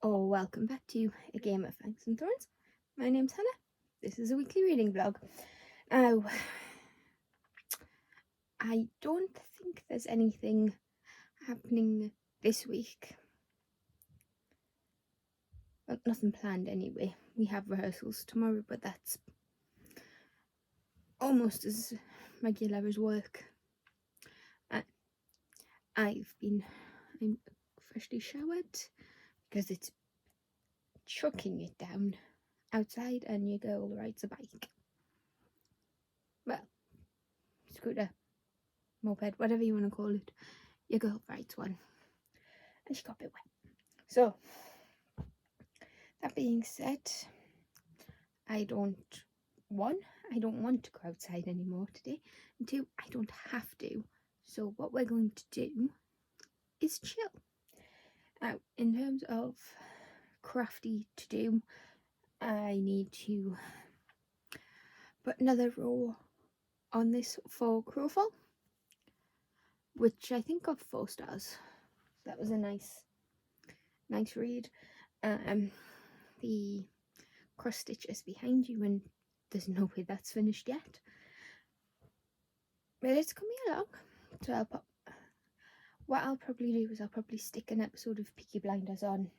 Welcome back to A Game of Fangs and Thorns. My name's Hannah. This is a weekly reading vlog. Now, I don't think there's anything happening this week. Well, nothing planned anyway. We have rehearsals tomorrow, but that's almost as regular as work. I'm freshly showered because it's chucking it down outside, and your girl rides a bike. Well, scooter, moped, whatever you want to call it. Your girl rides one, and she got a bit wet. So, that being said, I don't want to go outside anymore today, and two, I don't have to. So what we're going to do is chill. Now, in terms of crafty to do, I need to put another row on this for Crowfall, which I think got 4 stars. That was a nice read. The cross stitch is behind you, and there's no way that's finished yet. But it's coming along. So what I'll probably do is I'll probably stick an episode of Peaky Blinders on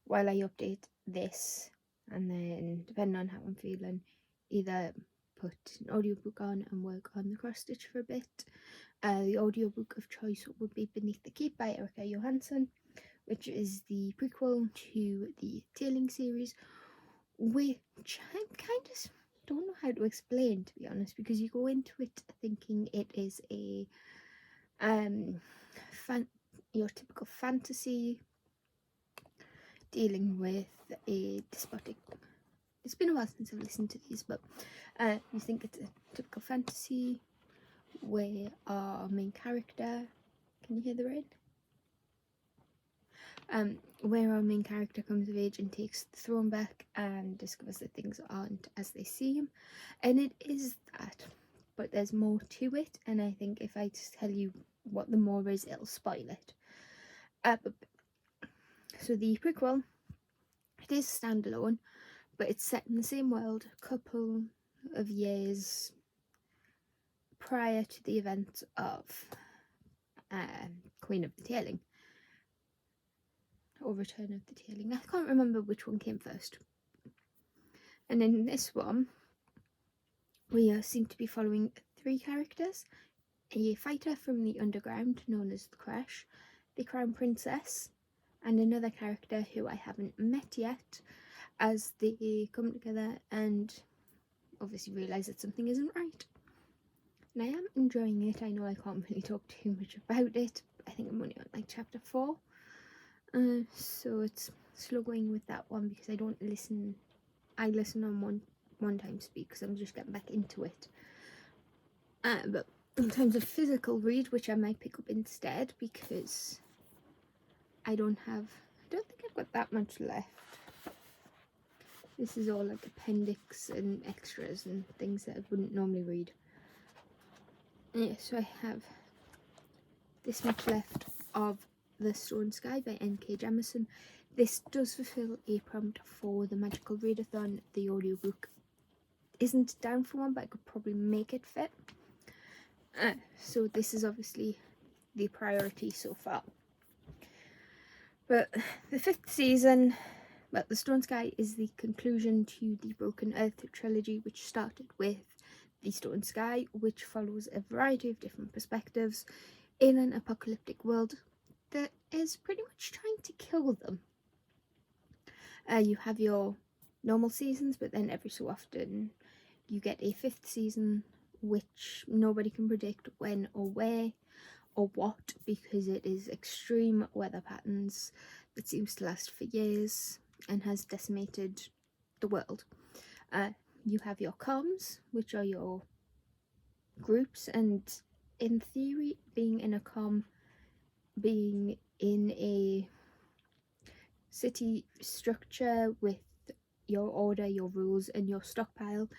while I update this, and then depending on how I'm feeling, either put an audiobook on and work on the cross stitch for a bit. The audiobook of choice would be Beneath the Keep by Erika Johansen, which is the prequel to the Tailing series, which I kind of don't know how to explain, to be honest, because you go into it thinking it is a your typical fantasy dealing with a despotic. It's been a while since I've listened to these, but you think it's a typical fantasy where our main character, can you hear the rain? Where our main character comes of age and takes the throne back and discovers that things aren't as they seem, and it is that, but there's more to it, and I think if I just tell you what the more is, it'll spoil it. So the prequel, it is standalone, but it's set in the same world a couple of years prior to the events of Queen of the Tailing, or Return of the Tailing. I can't remember which one came first. And in this one, we seem to be following 3 characters: a fighter from the underground known as the Crash, the Crown Princess, and another character who I haven't met yet, as they come together and obviously realise that something isn't right. And I am enjoying it. I know I can't really talk too much about it. I think I'm only on like chapter 4. So it's slow going with that one because I don't listen. I listen on one time speed because I'm just getting back into it. But in terms of physical read, which I might pick up instead because I don't think I've got that much left. This is all like appendix and extras and things that I wouldn't normally read. Yeah, so I have this much left of The Stone Sky by N.K. Jemisin. This does fulfill a prompt for the Magical Readathon. The audiobook isn't down for one, but I could probably make it fit. So this is obviously the priority so far. But the 5th season, well, The Stone Sky is the conclusion to the Broken Earth trilogy, which started with The Stone Sky, which follows a variety of different perspectives in an apocalyptic world that is pretty much trying to kill them. You have your normal seasons, but then every so often you get a 5th season, which nobody can predict when or where or what, because it is extreme weather patterns that seems to last for years and has decimated the world. You have your comms, which are your groups, and in theory, being in a comm, being in a city structure with your order, your rules, and your stockpile,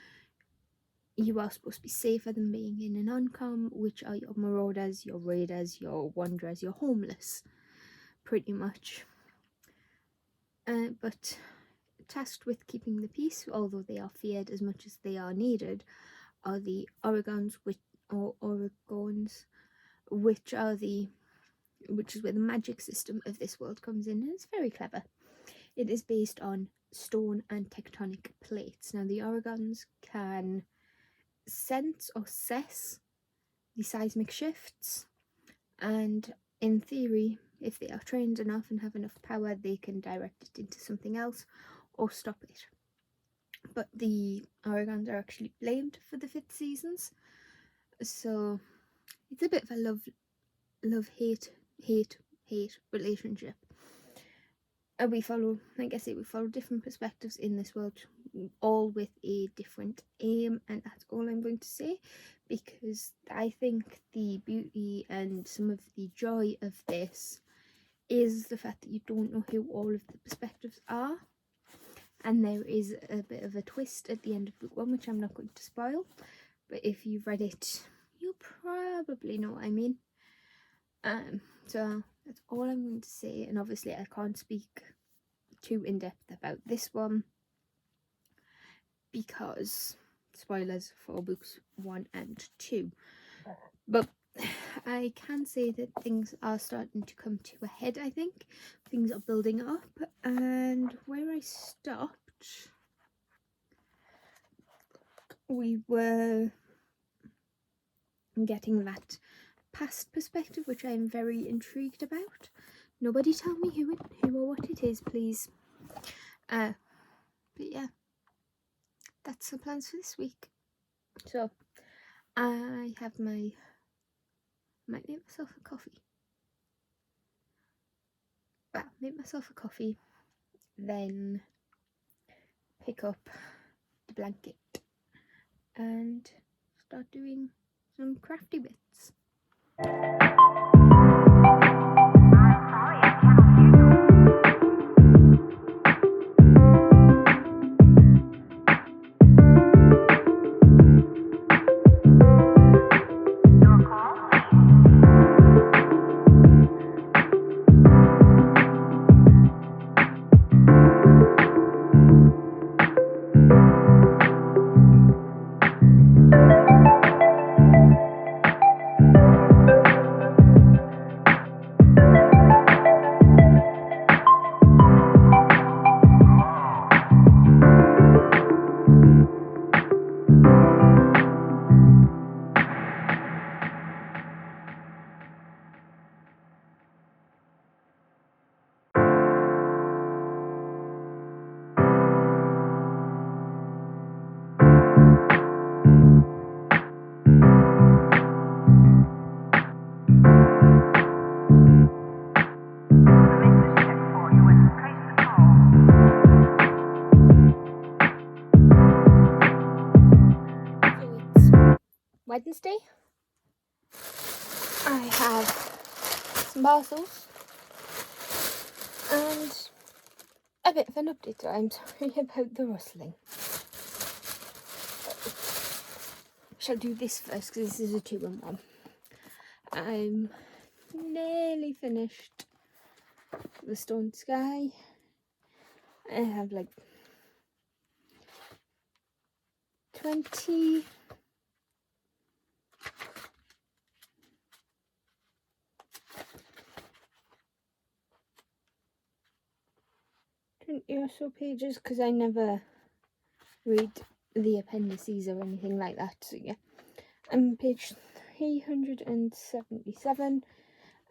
you are supposed to be safer than being in an uncom, which are your marauders, your raiders, your wanderers, your homeless, pretty much. but tasked with keeping the peace, although they are feared as much as they are needed, are the Oregons, which is where the magic system of this world comes in, and it's very clever. It is based on stone and tectonic plates. Now, the Oregons can sense or assess the seismic shifts, and in theory, if they are trained enough and have enough power, they can direct it into something else or stop it. But the Oregons are actually blamed for the fifth seasons, so it's a bit of a love-hate relationship. We follow different perspectives in this world, all with a different aim, and that's all I'm going to say, because I think the beauty and some of the joy of this is the fact that you don't know who all of the perspectives are, and there is a bit of a twist at the end of book 1, which I'm not going to spoil, but if you've read it, you'll probably know what I mean. So that's all I'm going to say, and obviously I can't speak too in depth about this one because spoilers for books 1 and 2. But I can say that things are starting to come to a head. I think things are building up, and where I stopped, we were getting that past perspective, which I'm very intrigued about. Nobody tell me who or what it is, please. But yeah, that's the plans for this week. So I have might make myself a coffee. Well, make myself a coffee, then pick up the blanket and start doing some crafty bits. Wednesday, I have some parcels and a bit of an update, so I'm sorry about the rustling. I shall do this first because this is a 2-in-1. I'm nearly finished the Stone Sky. I have like 20 or so pages, because I never read the appendices or anything like that, so yeah. I'm page 377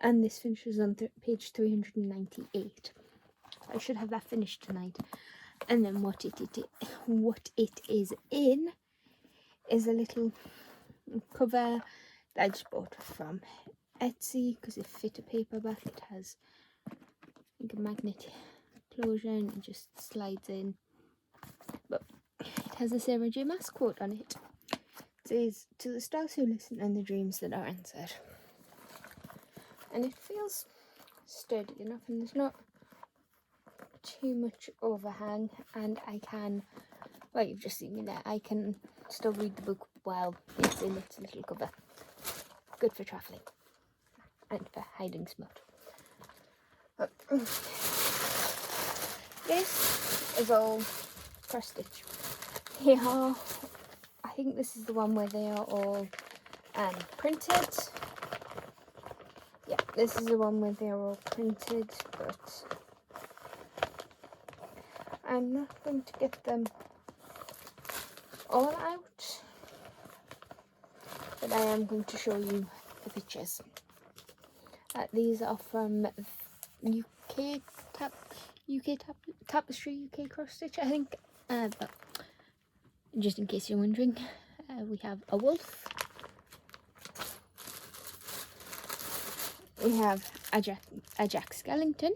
and this finishes on page 398. I should have that finished tonight. And then what it is in is a little cover that I just bought from Etsy because it fit a paperback. It has, I think, a magnet closure and it just slides in, but it has a Sarah J. Maas quote on it. It says, "To the stars who listen and the dreams that are answered," and it feels sturdy enough and there's not too much overhang, and I can, well, you've just seen me there, I can still read the book while it's in its little cover. Good for travelling and for hiding smut. But this is all cross stitch. Here, I think this is the one where they are all printed. Yeah, this is the one where they are all printed, but I'm not going to get them all out, but I am going to show you the pictures. These are from Tapestry UK cross stitch, I think. But just in case you're wondering, we have a wolf. We have a Jack Skellington.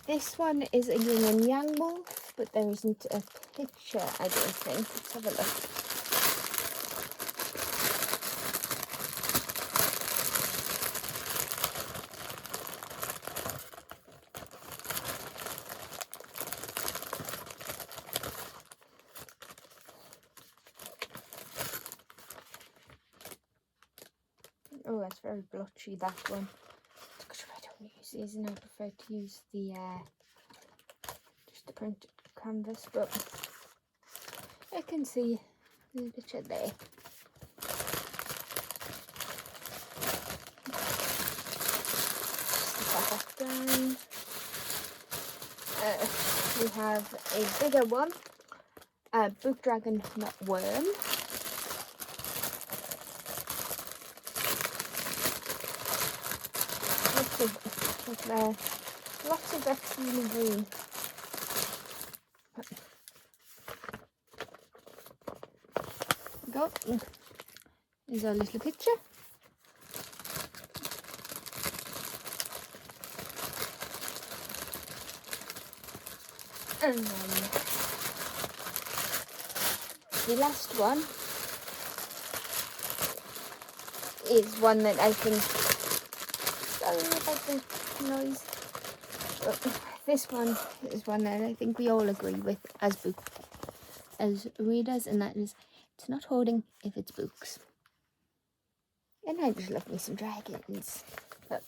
This one is a yin and yang wolf, but there isn't a picture, I don't think. Let's have a look. Oh, that's very blotchy, that one. I don't use these, and I prefer to use the just the printed canvas, but I can see the picture there. Just pop that down. We have a bigger one, Book Dragon Not Worm. Lots of actually green. Go. Here's our little picture. And then the last one is one that I think, sorry about the noise, but this one is one that I think we all agree with as readers, and that is, it's not hoarding if it's books. And I just love me some dragons. But,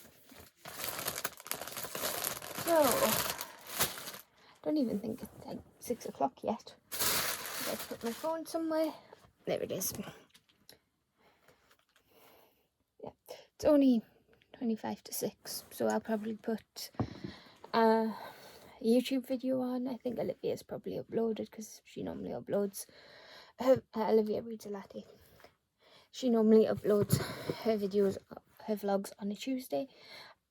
so, don't even think it's like 6 o'clock yet. Let's put my phone somewhere. There it is. Yeah, it's only 25 to 6, so I'll probably put a YouTube video on. I think Olivia's probably uploaded, because she normally uploads Olivia Reads a Latte. She normally uploads her videos, her vlogs on a Tuesday.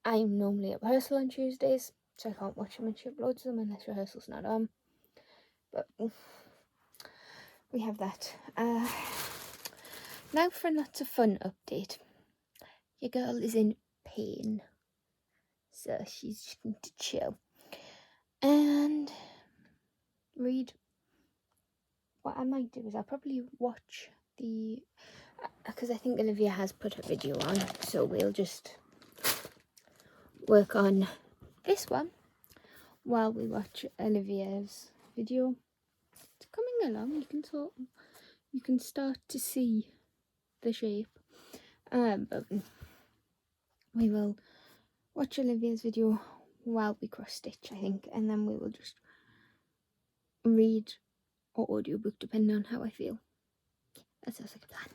I'm normally at rehearsal on Tuesdays, so I can't watch them when she uploads them unless rehearsal's not on. But we have that. Now for a not so fun update. Your girl is in pain, so she's just going to chill and read. What I might do is I'll probably watch the, because I think Olivia has put her video on, so we'll just work on this one while we watch Olivia's video. It's coming along. You can start to see the shape, but we will watch Olivia's video while we cross stitch, I think, and then we will just read or audiobook depending on how I feel. That sounds like a plan.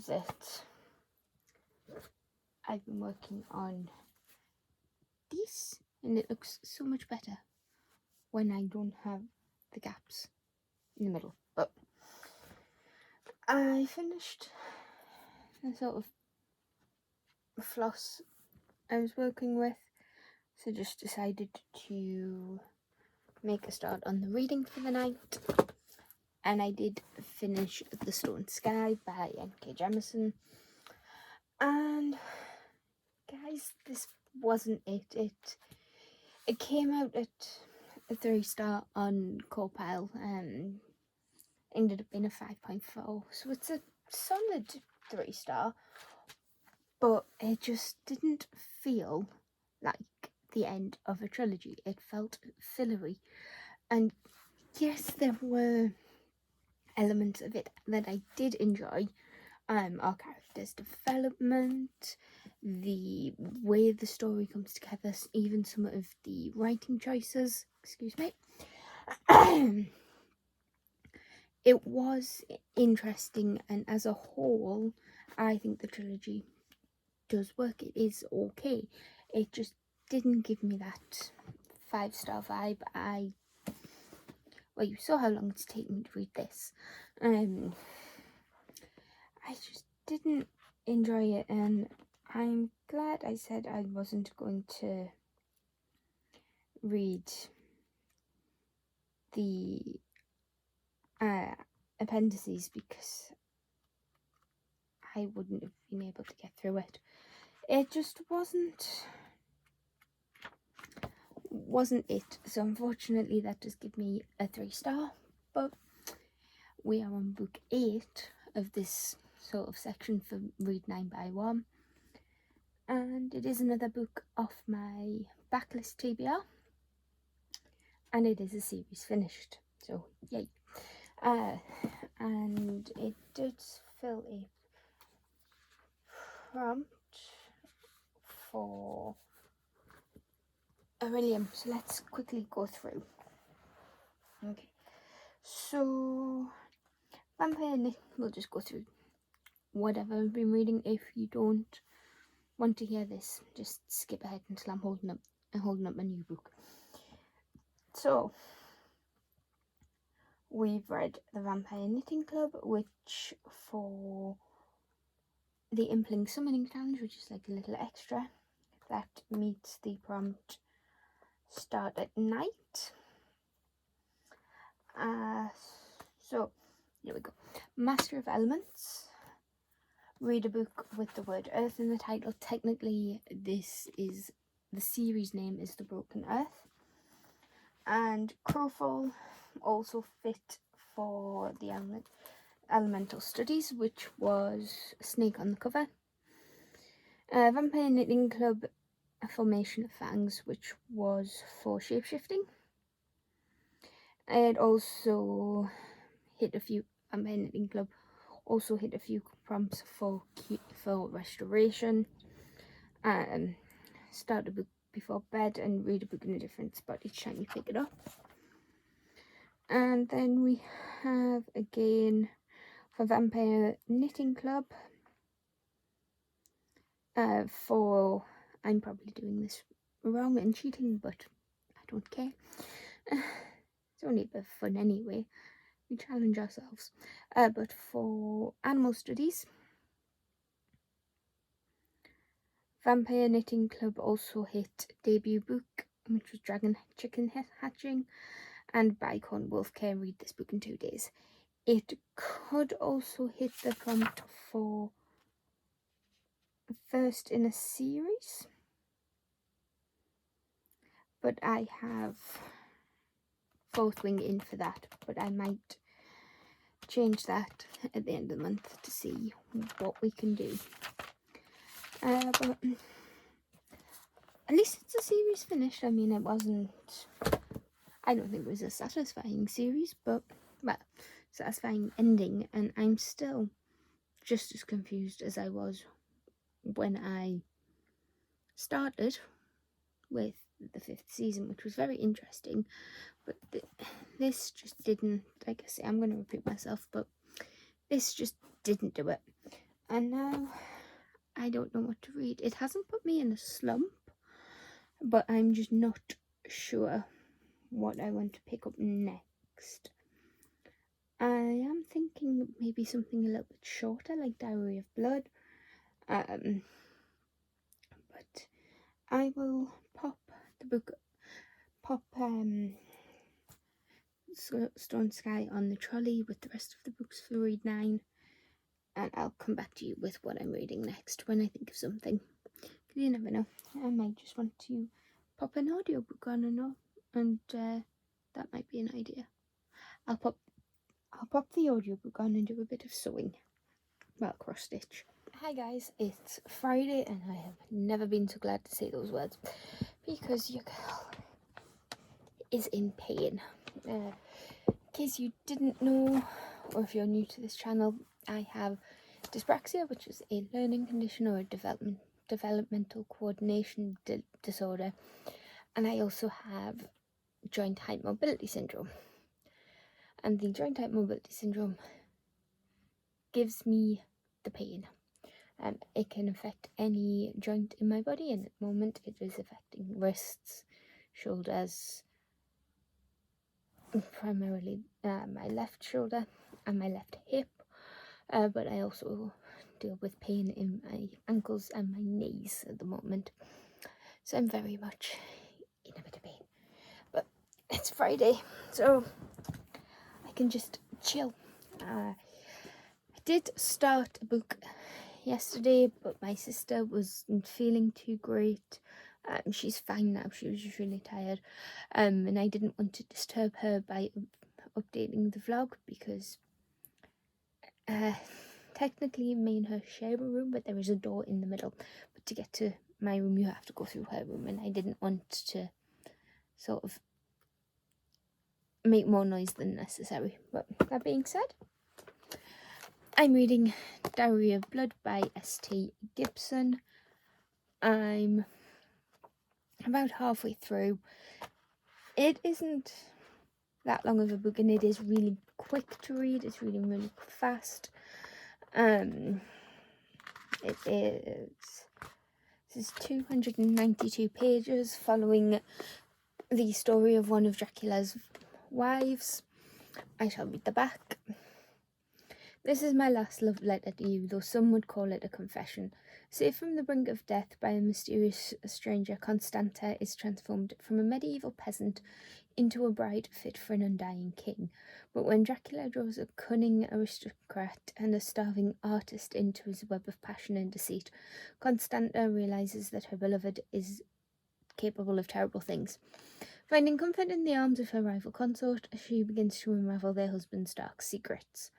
that I've been working on this, and it looks so much better when I don't have the gaps in the middle. But I finished the sort of floss I was working with, so just decided to make a start on the reading for the night. And I did finish The Stone Sky by N.K. Jemisin. And guys, this wasn't it. It came out at a 3-star on Copile, ended up being a 5.4, so it's a solid 3-star, but it just didn't feel like the end of a trilogy. It felt fillery, and yes, there were elements of it that I did enjoy. Our character's development, the way the story comes together, even some of the writing choices, excuse me. It was interesting, and as a whole, I think the trilogy does work. It is okay. It just didn't give me that 5-star vibe. Well, you saw how long it's taken me to read this. I just didn't enjoy it, and I'm glad I said I wasn't going to read the appendices, because I wouldn't have been able to get through it. It just wasn't it. So unfortunately that does give me a 3-star, but we are on book 8 of this sort of section for Read 9 by 1, and it is another book off my backlist TBR, and it is a series finished, so yay. And it does fill a prompt for Aurelium, so let's quickly go through. Okay, so Vampire Knit, we'll just go through whatever I've been reading. If you don't want to hear this, just skip ahead until I'm holding up my new book. So we've read The Vampire Knitting Club, which for the Impling Summoning Challenge, which is like a little extra, that meets the prompt start at night. So here we go. Master of Elements. Read a book with the word Earth in the title. Technically, this is the series name is The Broken Earth. And Crowfall also fit for the Elemental Studies, which was Snake on the cover. Vampire Knitting Club, A Formation of Fangs, which was for shapeshifting. It also hit a few, Vampire Knitting Club also hit a few prompts for restoration. Start a book before bed and read a book in a different spot each time you pick it up. And then we have again for Vampire Knitting Club, for, I'm probably doing this wrong and cheating, but I don't care. It's only a bit of fun anyway. We challenge ourselves. But for Animal Studies, Vampire Knitting Club also hit debut book, which was Dragon Chicken Hatching, and Bicorn Wolf Care, read this book in 2 days. It could also hit the prompt for first in a series, but I have Fourth Wing in for that, but I might change that at the end of the month to see what we can do. But at least it's a series finished. I mean, it wasn't, I don't think it was a satisfying series, but, well, satisfying ending, and I'm still just as confused as I was when I started with the 5th season, which was very interesting, but this just didn't, like I say, I'm going to repeat myself, but this just didn't do it. And now I don't know what to read. It hasn't put me in a slump, but I'm just not sure what I want to pick up next. I am thinking maybe something a little bit shorter, like Dowry of Blood. But I will pop Stone Sky on the trolley with the rest of the books for Read 9, and I'll come back to you with what I'm reading next when I think of something. Because you never know, I might just want to pop an audiobook on and that might be an idea. I'll pop the audiobook on and do a bit of sewing. Well, cross stitch. Hi guys, it's Friday and I have never been so glad to say those words because your girl is in pain. In case you didn't know, or if you're new to this channel, I have dyspraxia, which is a learning condition or a developmental coordination disorder, and I also have joint height mobility syndrome. And the joint height mobility syndrome gives me the pain. It can affect any joint in my body, and at the moment it is affecting wrists, shoulders, primarily my left shoulder and my left hip, but I also deal with pain in my ankles and my knees at the moment, so I'm very much in a bit of pain. But it's Friday, so I can just chill. I did start a book yesterday, but my sister wasn't feeling too great. She's fine now. She was just really tired, and I didn't want to disturb her by updating the vlog because technically me and her share a room, but there is a door in the middle. But to get to my room, you have to go through her room, and I didn't want to sort of make more noise than necessary. But that being said, I'm reading Dowry of Blood by S.T. Gibson. I'm about halfway through. It isn't that long of a book, and it is really quick to read. It's reading really fast. It is. This is 292 pages, following the story of one of Dracula's wives. I shall read the back. This is my last love letter to you, though some would call it a confession. Saved from the brink of death by a mysterious stranger, Constanta is transformed from a medieval peasant into a bride fit for an undying king. But when Dracula draws a cunning aristocrat and a starving artist into his web of passion and deceit, Constanta realizes that her beloved is capable of terrible things. Finding comfort in the arms of her rival consort, she begins to unravel their husband's dark secrets.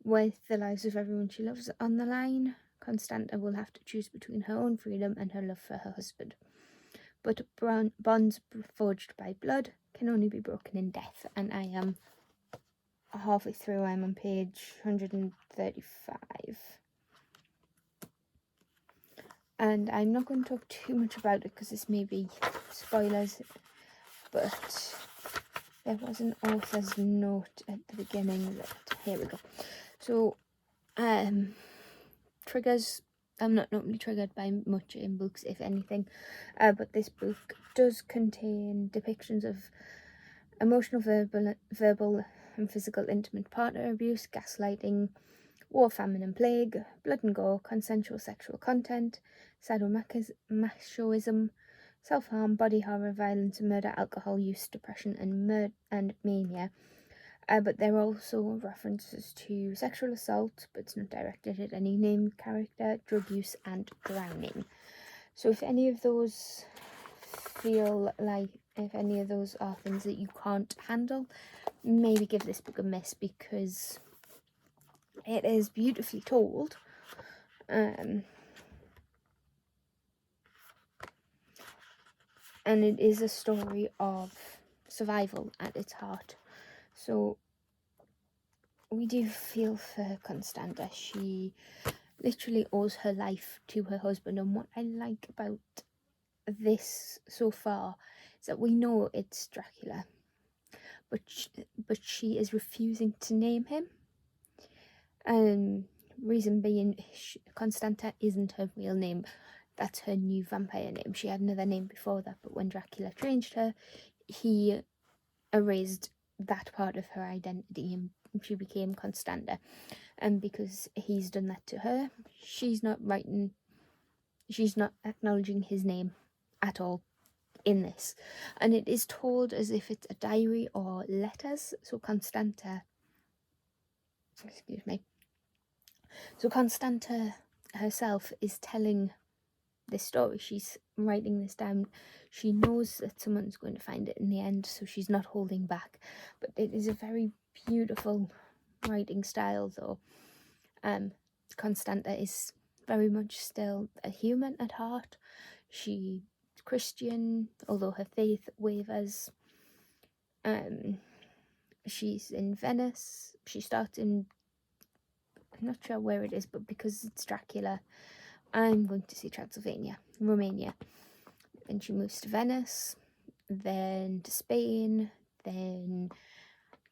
With the lives of everyone she loves on the line, Constanta will have to choose between her own freedom and her love for her husband. But bonds forged by blood can only be broken in death, and I am halfway through. I'm on page 135. And I'm not going to talk too much about it because this may be spoilers, but there was an author's note at the beginning that, here we go. So, triggers, I'm not normally triggered by much in books, if anything, but this book does contain depictions of emotional, verbal and physical intimate partner abuse, gaslighting, war, famine and plague, blood and gore, consensual sexual content, sadomasochism, self-harm, body horror, violence, murder, alcohol use, depression and mania. But there are also references to sexual assault, but it's not directed at any named character, drug use and drowning. So if any of those are things that you can't handle, maybe give this book a miss, because it is beautifully told. And it is a story of survival at its heart. So we do feel for Constanta. She literally owes her life to her husband, and what I like about this so far is that we know it's Dracula, but she is refusing to name him, reason being, Constanta isn't her real name. That's her new vampire name. She had another name before that, but when Dracula changed her, he erased that part of her identity and she became Constanta. And because he's done that to her, she's not acknowledging his name at all in this. And it is told as if it's a diary or letters. So Constanta herself is telling this story. She's writing this down. She knows that someone's going to find it in the end, so she's not holding back. But it is a very beautiful writing style, though. Constanta is very much still a human at heart. She's Christian, although her faith wavers. She's in Venice. She starts in, I'm not sure where it is, but because it's Dracula, I'm going to say Transylvania, Romania. Then she moves to Venice, then to Spain, then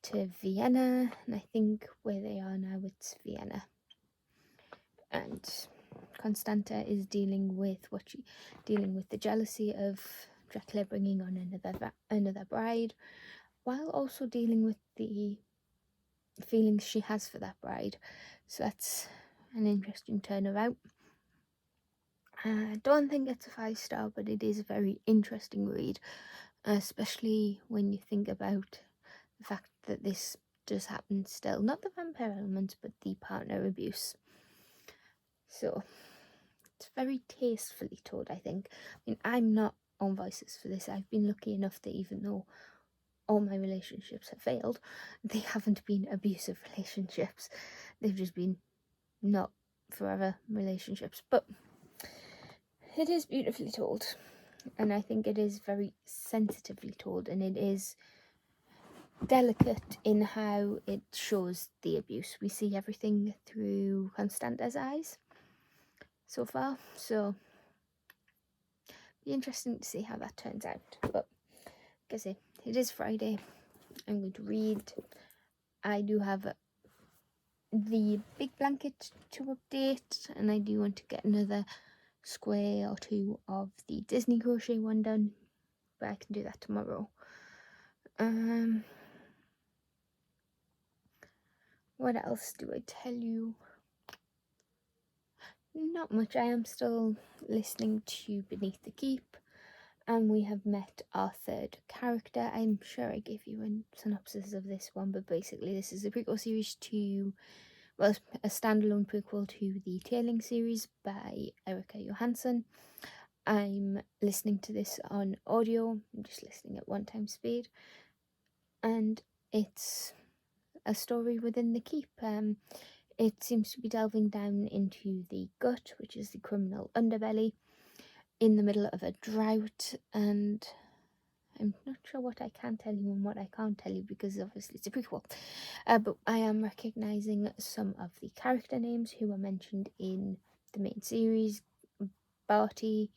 to Vienna, and I think where they are now, it's Vienna. And Constanta is dealing with the jealousy of Dracula bringing on another bride, while also dealing with the feelings she has for that bride. So that's an interesting turnabout. I don't think it's a 5-star, but it is a very interesting read, especially when you think about the fact that this does happen still. Not the vampire element, but the partner abuse. So it's very tastefully told, I think. I mean, I'm not on Voices for this. I've been lucky enough that even though all my relationships have failed, they haven't been abusive relationships. They've just been not forever relationships. But it is beautifully told, and I think it is very sensitively told, and it is delicate in how it shows the abuse. We see everything through Constanta's eyes so far, so be interesting to see how that turns out. But like I say, it is Friday. I'm going to read. I do have the big blanket to update, and I do want to get another square or two of the Disney crochet one done, but I can do that tomorrow. What else do I tell you? Not much. I am still listening to Beneath the Keep, and we have met our third character. I'm sure I gave you a synopsis of this one, but basically this is a prequel series to, well, a standalone prequel to the Tailing series by Erika Johansen. I'm listening to this on audio. I'm just listening at 1x speed, and it's a story within the keep. It seems to be delving down into the gut, which is the criminal underbelly, in the middle of a drought, and I'm not sure what I can tell you and what I can't tell you because obviously it's a prequel. But I am recognising some of the character names who were mentioned in the main series. Barty,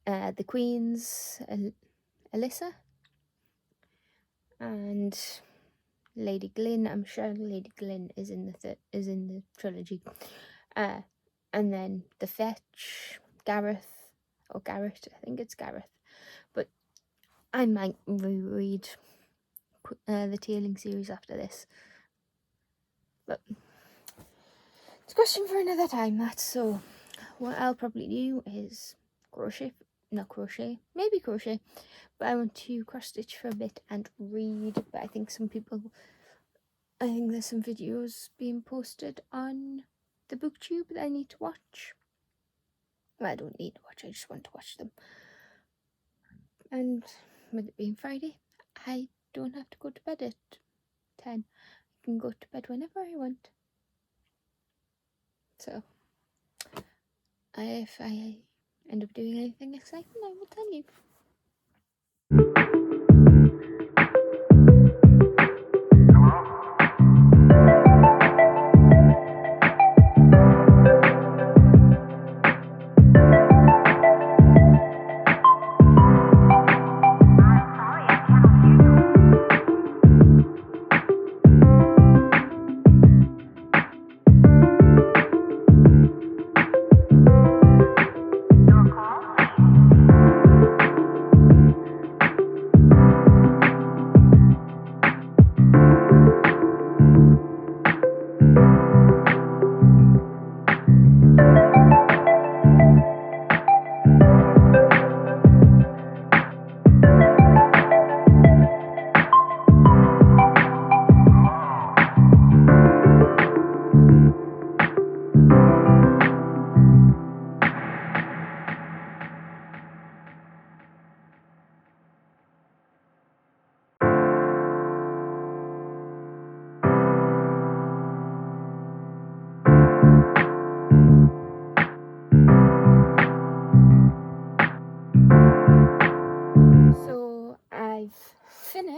the Queens, Alyssa, and Lady Glynn. I'm sure Lady Glynn is in the trilogy. And then the Fetch, Gareth, or Garrett, I think it's Gareth. But I might reread the Tailing series after this. But it's a question for another time, that's so. What I'll probably do is maybe crochet, but I want to cross stitch for a bit and read. But I think there's some videos being posted on the booktube that I need to watch. Well, I don't need to watch, I just want to watch them. And with it being Friday, I don't have to go to bed at 10. I can go to bed whenever I want. So, if I end up doing anything exciting, I will tell you.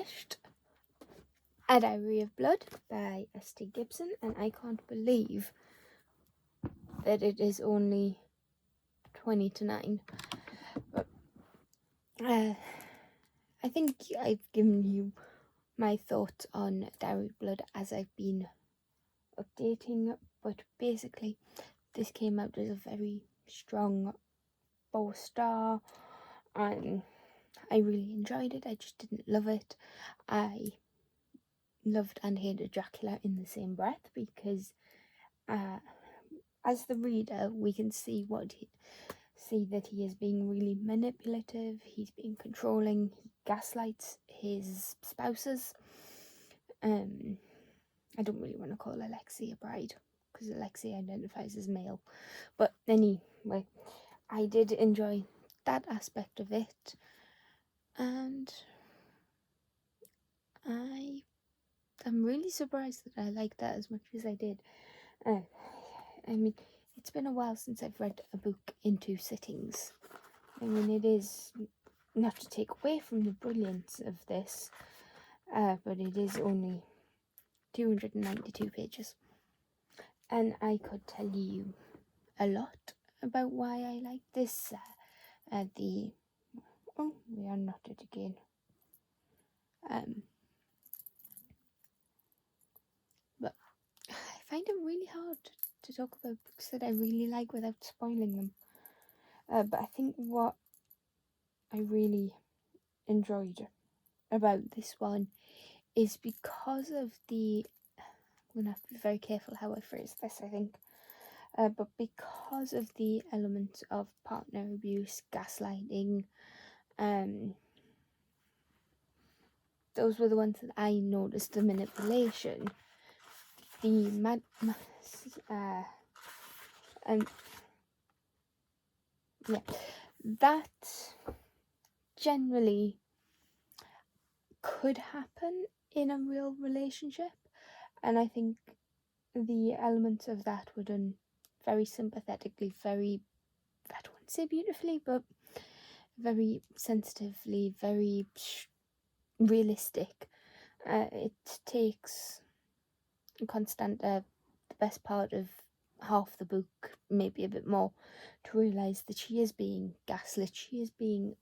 finished A Dowry of Blood by S.T. Gibson, and I can't believe that it is only 20 to 9. But I think I've given you my thoughts on Dowry of Blood as I've been updating, but basically this came out as a very strong 4-star, and I really enjoyed it. I just didn't love it. I loved and hated Dracula in the same breath, because as the reader we can see that he is being really manipulative, he's being controlling, he gaslights his spouses. I don't really want to call Alexei a bride, because Alexei identifies as male, but anyway, I did enjoy that aspect of it, and I'm really surprised that I liked that as much as I did. I mean, it's been a while since I've read a book in 2 sittings. I mean, it is not to take away from the brilliance of this, but it is only 292 pages. And I could tell you a lot about why I like this. We are knotted again. But I find it really hard to talk about books that I really like without spoiling them. But I think what I really enjoyed about this one is because of the... I'm going to have to be very careful how I phrase this, I think. But because of the elements of partner abuse, gaslighting, those were the ones that I noticed. The manipulation, that generally could happen in a real relationship, and I think the elements of that were done very sympathetically, very, I don't want to say beautifully, but very sensitively, very realistic. It takes Constanta the best part of half the book, maybe a bit more, to realise that she is being gaslit, she is being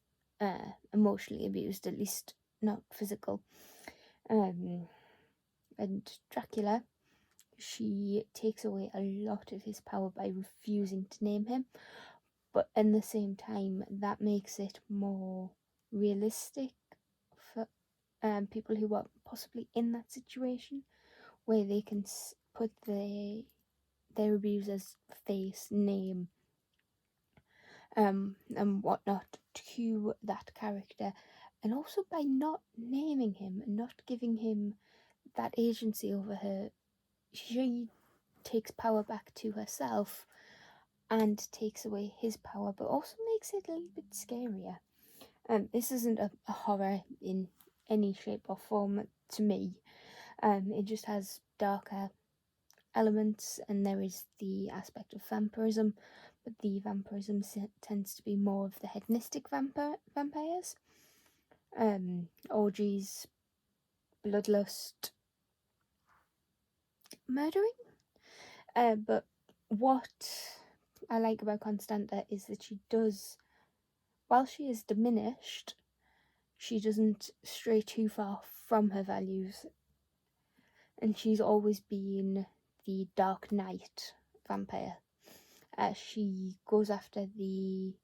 emotionally abused, at least not physical. And Dracula, she takes away a lot of his power by refusing to name him, but in the same time that makes it more realistic for people who are possibly in that situation, where they can put their abuser's face, name, and whatnot to that character. And also, by not naming him and not giving him that agency over her, she takes power back to herself and takes away his power, but also makes it a little bit scarier. This isn't a horror in any shape or form to me. It just has darker elements, and there is the aspect of vampirism, but the vampirism tends to be more of the hedonistic vampires. Orgies, bloodlust, murdering. But what I like about Constanta is that she does, while she is diminished, she doesn't stray too far from her values, and she's always been the Dark Knight vampire. She goes after the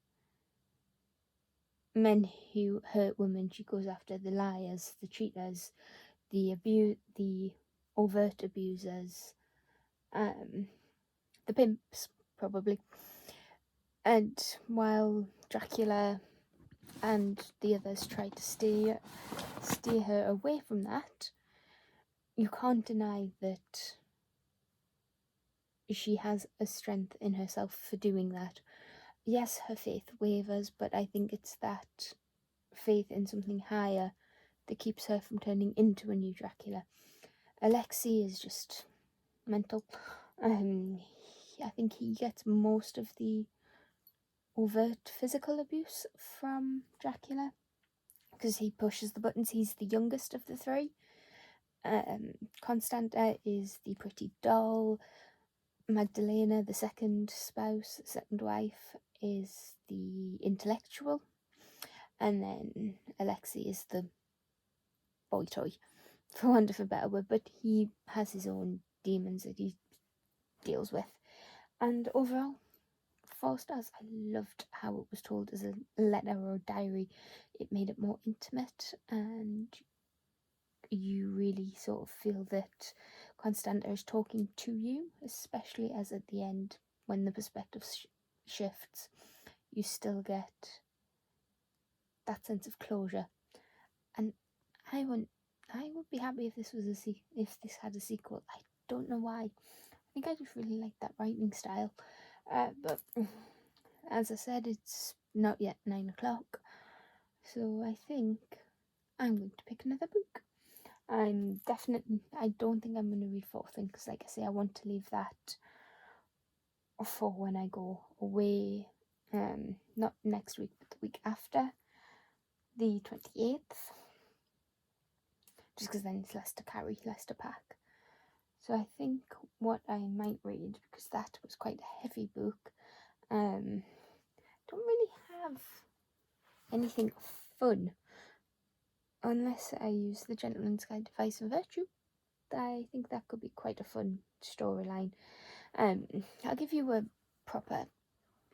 men who hurt women, she goes after the liars, the cheaters, the overt abusers, the pimps, probably. And while Dracula and the others try to steer her away from that, you can't deny that she has a strength in herself for doing that. Yes, her faith wavers, but I think it's that faith in something higher that keeps her from turning into a new Dracula. Alexei is just mental. I think he gets most of the overt physical abuse from Dracula, because he pushes the buttons. He's the youngest of the three. Constanta is the pretty doll. Magdalena, the second spouse, second wife, is the intellectual. And then Alexei is the boy toy, for want of a better word, but he has his own demons that he deals with. And overall, 4 stars. I loved how it was told as a letter or a diary. It made it more intimate, and you really sort of feel that Constanta is talking to you, especially as at the end, when the perspective shifts, you still get that sense of closure. And I would be happy if this was if this had a sequel. I don't know why. I think I just really like that writing style. But as I said, it's not yet 9 o'clock, so I think I'm going to pick another book. I don't think I'm going to read 4th Wing, because like I say, I want to leave that for when I go away, not next week, but the week after, the 28th, just because then it's less to carry, less to pack. So I think what I might read, because that was quite a heavy book, don't really have anything fun, unless I use The Gentleman's Guide to Vice and Virtue. I think that could be quite a fun storyline. I'll give you a proper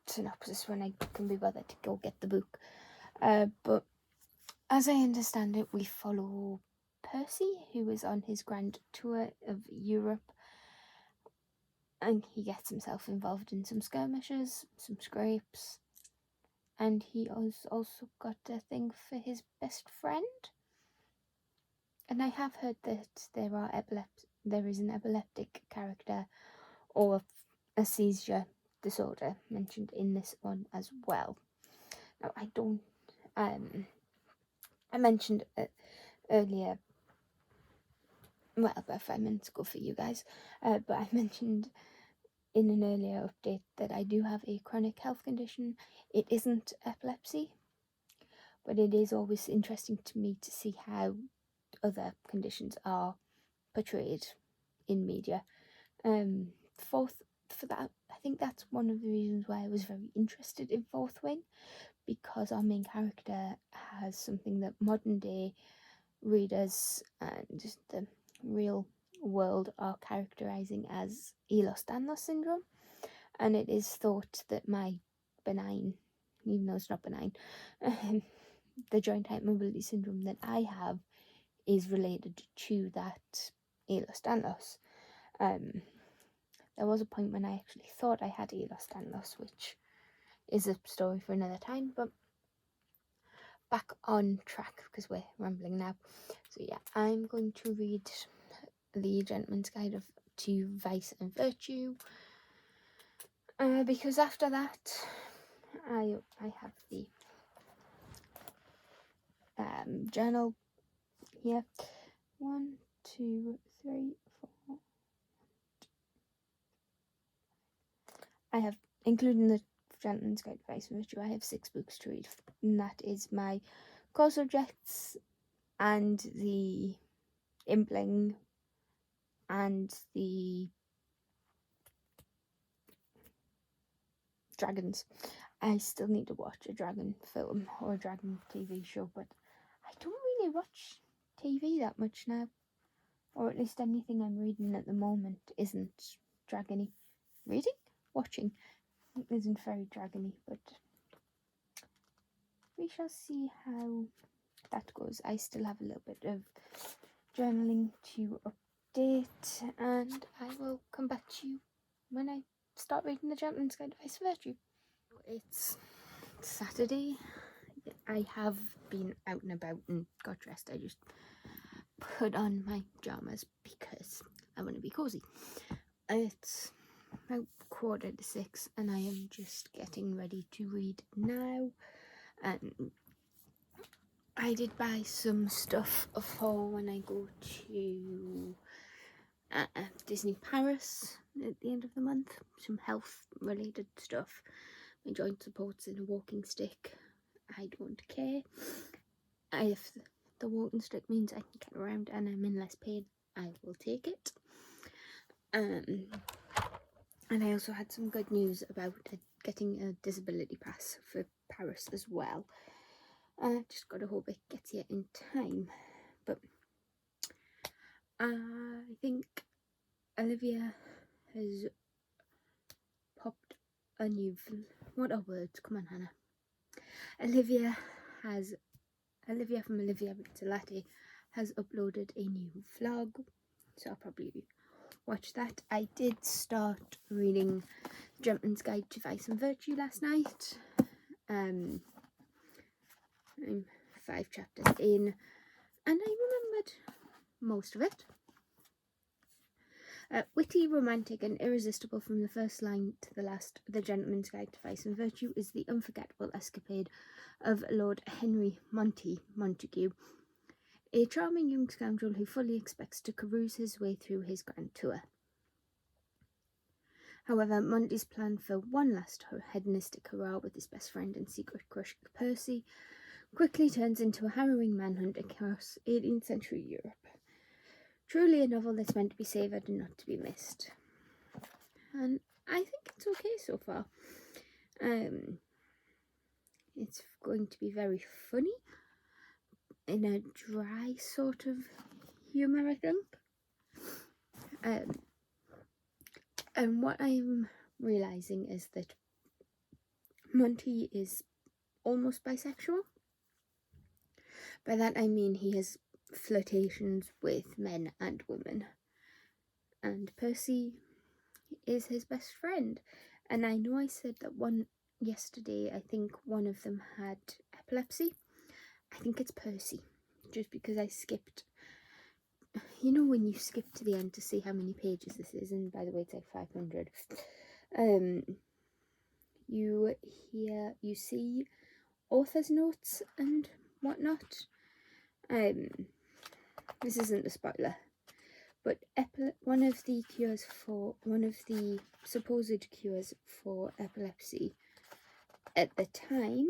synopsis when I can be bothered to go get the book. But as I understand it, we follow Percy, who is on his grand tour of Europe, and he gets himself involved in some skirmishes, some scrapes, and he has also got a thing for his best friend. And I have heard that there is an epileptic character or a seizure disorder mentioned in this one as well. Now, I mentioned earlier, well, about 5 minutes ago for you guys, but I mentioned in an earlier update that I do have a chronic health condition. It isn't epilepsy, but it is always interesting to me to see how other conditions are portrayed in media. For that, I think that's one of the reasons why I was very interested in 4th Wing, because our main character has something that modern day readers and the real world are characterizing as Ehlers-Danlos syndrome, and it is thought that my benign, even though it's not benign, the joint height mobility syndrome that I have is related to that Ehlers-Danlos. There was a point when I actually thought I had Ehlers-Danlos, which is a story for another time, but back on track, because we're rambling now. So yeah, I'm going to read The Gentleman's Guide to Vice and Virtue, because after that I have the journal here. 1, 2, 3, 4. I have, including the Gentleman's Guide to Vice and Virtue, I have 6 books to read, and that is my core subjects and the Impling and the dragons. I still need to watch a dragon film or a dragon TV show, but I don't really watch TV that much now, or at least anything I'm reading at the moment isn't dragony. Reading? Watching isn't very dragony, but we shall see how that goes. I still have a little bit of journaling to update, and I will come back to you when I start reading The Gentleman's Guide to Vice and Virtue. It's Saturday. I have been out and about and got dressed. I just put on my pyjamas because I want to be cozy. It's about 5:45 and I am just getting ready to read now. And I did buy some stuff for when I go to Disney Paris at the end of the month. Some health related stuff. My joint support's in a walking stick. I don't care. if the walking stick means I can get around and I'm in less pain, I will take it. And I also had some good news about getting a disability pass for Paris as well. Just gotta hope it gets here in time. But I think Olivia has popped a new... What are words? Come on, Hannah. Olivia from Olivia Latte has uploaded a new vlog, so I'll probably watch that. I did start reading Gentleman's Guide to Vice and Virtue last night. I'm 5 chapters in, and I remembered most of it. Witty, romantic and irresistible from the first line to the last, The Gentleman's Guide to Vice and Virtue is the unforgettable escapade of Lord Henry Montague, a charming young scoundrel who fully expects to carouse his way through his grand tour. However, Monty's plan for one last hedonistic hurrah with his best friend and secret crush Percy quickly turns into a harrowing manhunt across 18th century Europe. Truly a novel that's meant to be savoured and not to be missed. And I think it's okay so far. It's going to be very funny, in a dry sort of humour, I think. And what I'm realising is that Monty is almost bisexual. By that I mean he has flirtations with men and women. And Percy is his best friend. And I know I said that one yesterday, I think one of them had epilepsy. I think it's Percy, just because I skipped. You know when you skip to the end to see how many pages this is, and by the way it's like 500. You see author's notes and whatnot. This isn't a spoiler, but one of the supposed cures for epilepsy at the time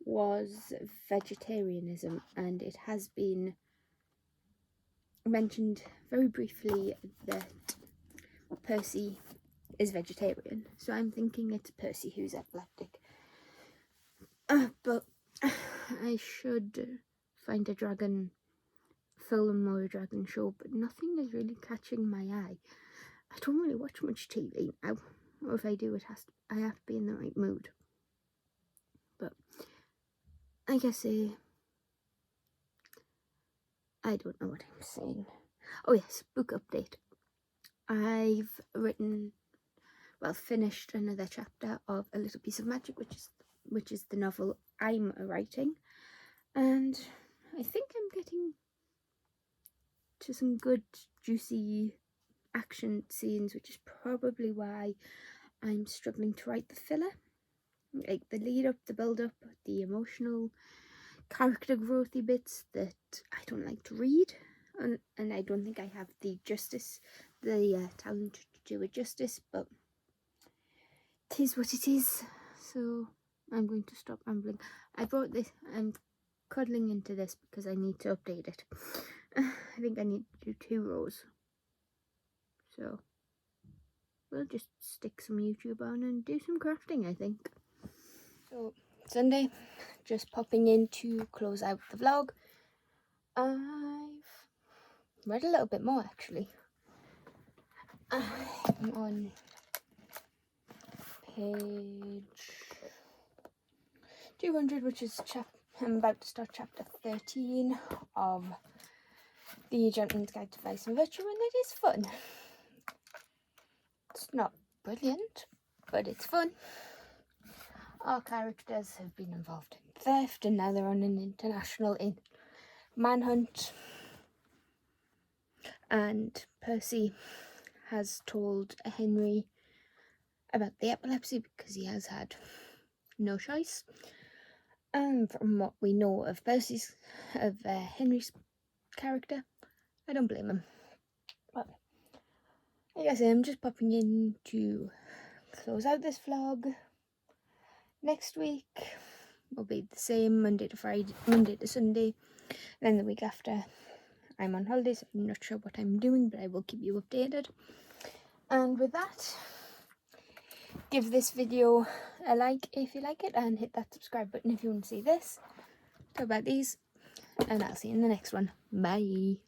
was vegetarianism, and it has been mentioned very briefly that Percy is vegetarian, so I'm thinking it's Percy who's epileptic. But I should find a dragon film or a dragon show, but nothing is really catching my eye. I don't really watch much TV now, or if I do, I have to be in the right mood. But I guess I don't know what I'm saying. Oh yes, book update. I've finished another chapter of A Little Piece of Magic, which is the novel I'm writing, and I think I'm getting to some good juicy action scenes, which is probably why I'm struggling to write the filler. Like the lead up, the build up, the emotional character growthy bits that I don't like to read, and I don't think I have the talent to do it justice, but it is what it is. So I'm going to stop rambling. I brought this, I'm cuddling into this because I need to update it. I think I need to do 2 rows, so we'll just stick some YouTube on and do some crafting, I think. So Sunday, just popping in to close out the vlog. I've read a little bit more actually. I'm on page 200, which is I'm about to start chapter 13 of The Gentleman's Guide to Vice and Virtue, and it is fun. It's not brilliant, but it's fun. Our characters have been involved in theft, and now they're on an international manhunt. And Percy has told Henry about the epilepsy because he has had no choice. And from what we know of Henry's character, I don't blame him. But like I say, I'm just popping in to close out this vlog. Next week will be the same Monday to Friday, Monday to Sunday. Then the week after I'm on holidays. I'm not sure what I'm doing, but I will keep you updated. And with that, give this video a like if you like it, and hit that subscribe button if you want to see this, talk about these, and I'll see you in the next one. Bye.